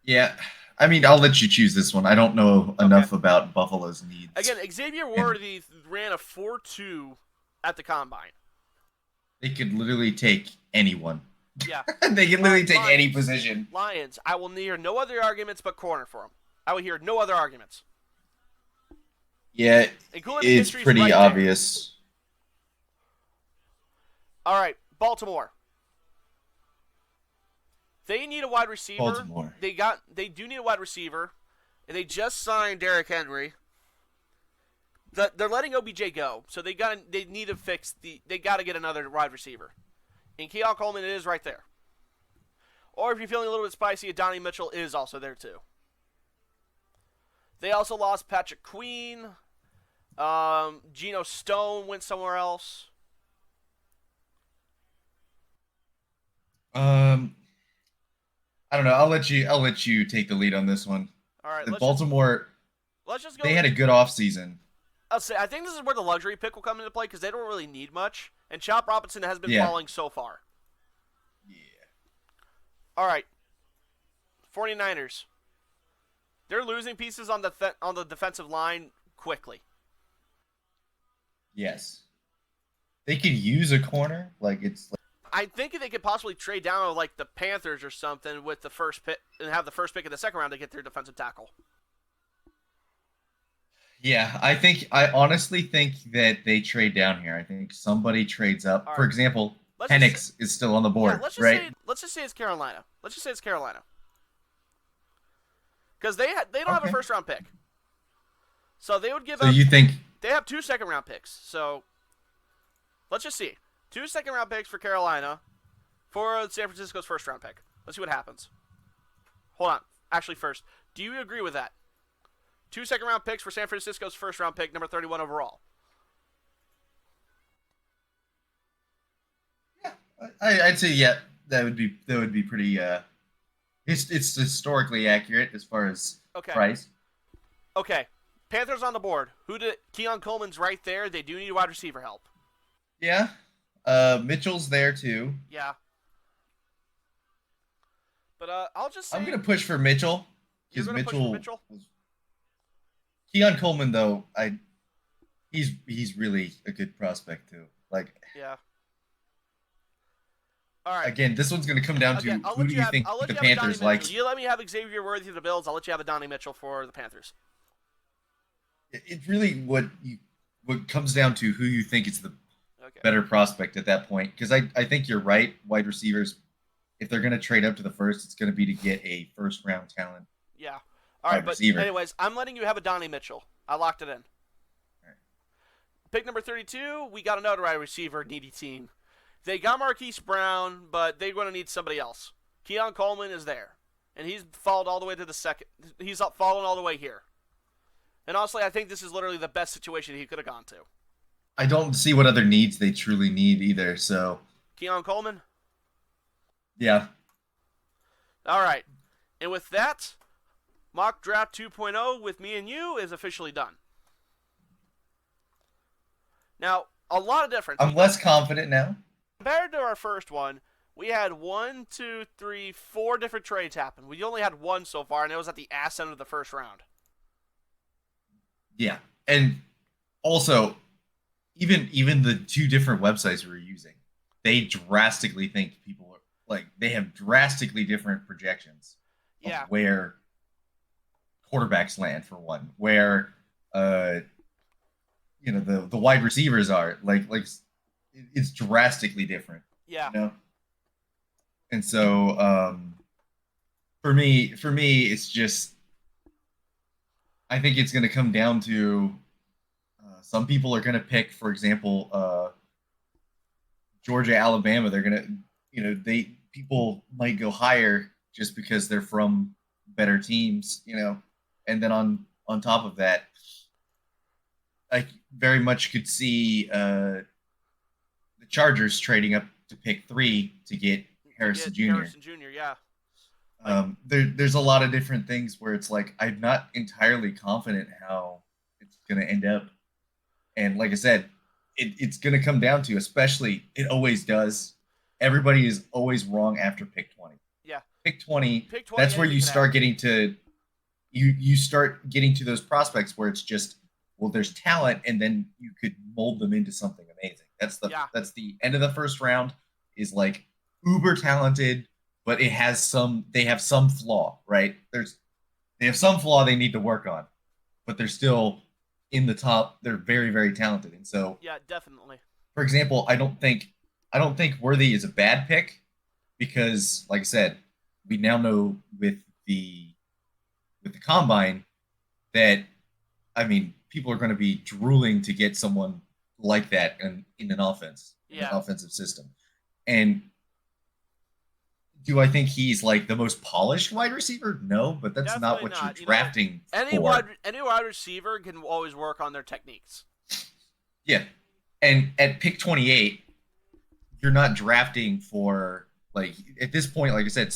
Yeah, I mean, I'll let you choose this one. I don't know Okay. enough about Buffalo's needs, Again, Xavier and Worthy ran a 4.2 at the combine. they could literally take anyone. Yeah. They can literally take any Lions. position. Lions. I will hear no other arguments but corner for him. I will hear no other arguments. Yeah, And Cooler it's McKinstry's pretty right there. obvious. All right, Baltimore. They need a wide receiver. Baltimore. They do need a wide receiver, and they just signed Derrick Henry. They're letting OBJ go, so they need to they got to get another wide receiver. And Keon Coleman is right there. Or if you're feeling a little bit spicy, Donnie Mitchell is also there too. They also lost Patrick Queen. Geno Stone went somewhere else. Um, I don't know. I'll let you take the lead on this one. All right, The Baltimore, let's just go they with had a good offseason. I'll say I think this is where the luxury pick will come into play because they don't really need much, and Chop Robinson has been Yeah. falling so far. Yeah. All right, 49ers. They're losing pieces on the defensive line quickly. Yes. They could use a corner. Like it's like, I think they could possibly trade down to like the Panthers or something with the first pick and have the first pick in the second round to get their defensive tackle. yeah, I honestly think that they trade down here. I think somebody trades up. All For right, example, let's just Penix is still on the yeah, board, right? let's just say it's Carolina. Let's just say it's Carolina because they don't have a Okay. first round pick, so they would give So up. you think They have 2 second round picks, so let's just see 2 second round picks for Carolina for San Francisco's first round pick. Let's see what happens. Hold on. Actually, first, do you agree with that? 2 second round picks for San Francisco's first round pick, number 31 overall. I'd say yeah, that would be pretty it's historically accurate as far as Okay. price. Okay. Panthers on the board. Keon Coleman's right there. They do need wide receiver help. Yeah. Mitchell's there too. Yeah. But I'll just say I'm gonna push for Mitchell you're because gonna push for Mitchell. Keon Coleman though he's really a good prospect too. Like Yeah. All right. again, this one's gonna come down to Again, who do you think I'll let the you have a Donnie Panthers Mitchell. like. You let me have Xavier Worthy for the Bills. I'll let you have a Donnie Mitchell for the Panthers. It's really what comes down to who you think is the Okay. better prospect at that point. Because I think you're right. Wide receivers, if they're going to trade up to the first, it's going to be to get a first round talent. Yeah. All right, Wide but receiver. anyways, I'm letting you have a Donnie Mitchell. I locked it in. Right. Pick number 32, we got another wide receiver needy team. They got Marquise Brown, but they're going to need somebody else. Keon Coleman is there, and he's fallen all the way to the second. He's fallen all the way here. And honestly, I think this is literally the best situation he could have gone to. I don't see what other needs they truly need either. So Keon Coleman. yeah, All right, and with that, mock draft 2.0 with me and you is officially done. Now, a lot of difference. I'm less confident now. Compared to our first one, we had 4 different trades happen. We only had one so far, and it was at the ass end of the first round. Yeah, and also even the 2 different websites we were using, they drastically think people are like they have drastically different projections of Yeah. where quarterbacks land for one, where the wide receivers are like it's drastically different, Yeah. you know. And so for me it's just I think it's going to come down to some people are going to pick, for example, Georgia, Alabama. They're going to, people might go higher just because they're from better teams, and then on on top of that, I very much could see the Chargers trading up to pick 3 to get Harrison Jr. Harrison Jr. Yeah. Like, There's a lot of different things where it's like I'm not entirely confident how it's going to end up, and like I said, it's going to come down to, especially it always does. Everybody is always wrong after pick 20. Yeah. Pick 20. Pick 20. That's where you start getting to you start getting to those prospects where it's just, well, there's talent, and then you could mold them into something amazing. That's the end of the first round, is like uber talented, but they have some flaw, right? They have some flaw they need to work on, but they're still in the top. They're very, very talented. And so, yeah, definitely. For example, I don't think Worthy is a bad pick, because like I said, we now know with the combine that, I mean, people are going to be drooling to get someone like that in an offense, in an offensive system. And do I think he's like the most polished wide receiver? No, but that's definitely not what you're drafting any for. Any wide receiver can always work on their techniques. Yeah. And at pick 28, you're not drafting for, like, at this point, like I said,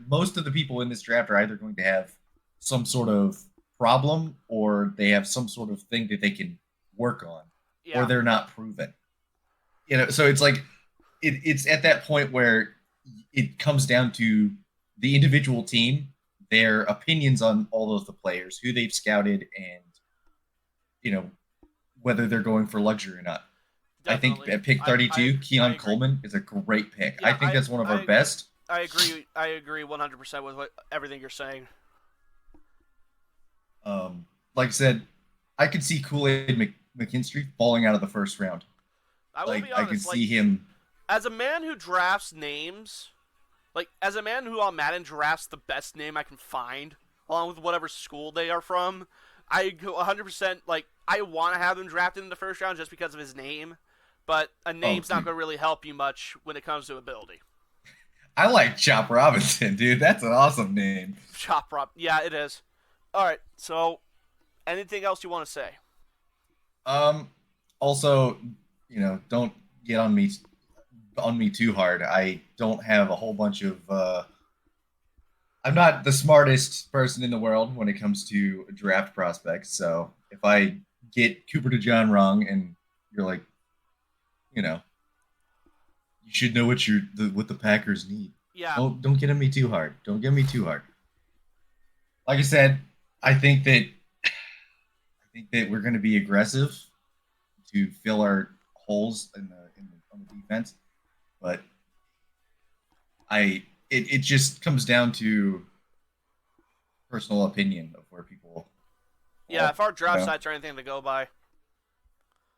most of the people in this draft are either going to have some sort of problem, or they have some sort of thing that they can work on, or they're not proven. So it's like it's at that point where it comes down to the individual team, their opinions on all of the players, who they've scouted, and whether they're going for luxury or not. Definitely. I think at pick 32, Keon Coleman is a great pick. Yeah, I think that's one of our best. I agree 100% with everything you're saying. Like I said, I could see Kool-Aid McKinstry falling out of the first round. I will be honest, I could see him. As a man who drafts names, as a man who on Madden drafts the best name I can find, along with whatever school they are from, I go 100%, I want to have him drafted in the first round just because of his name, but a name's not going to really help you much when it comes to ability. I like Chop Robinson, dude. That's an awesome name. Chop Rob. Yeah, it is. All right, so anything else you want to say? Also, don't get on me too hard. I don't have a whole bunch of I'm not the smartest person in the world when it comes to draft prospects. So if I get Cooper DeJean wrong, and you're like, you should know what the Packers need. Yeah. Don't get on me too hard. Don't get me too hard. Like I said, I think that we're going to be aggressive to fill our holes on the defense, but it just comes down to personal opinion of where people. Yeah, if our draft sites are anything to go by.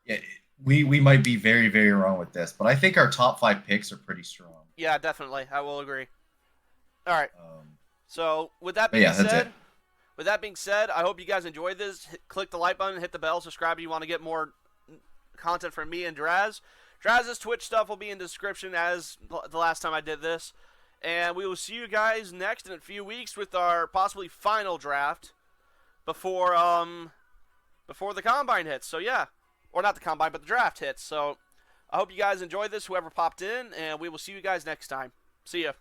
Yeah, we might be very, very wrong with this, but I think our top 5 picks are pretty strong. Yeah, definitely. I will agree. All right. So with that being said, I hope you guys enjoyed this. Click the like button, hit the bell, subscribe if you want to get more content from me and Draz. Draz's Twitch stuff will be in the description as the last time I did this. And we will see you guys next in a few weeks with our possibly final draft before the combine hits. So yeah, or not the combine, but the draft hits. So I hope you guys enjoyed this, whoever popped in, and we will see you guys next time. See ya.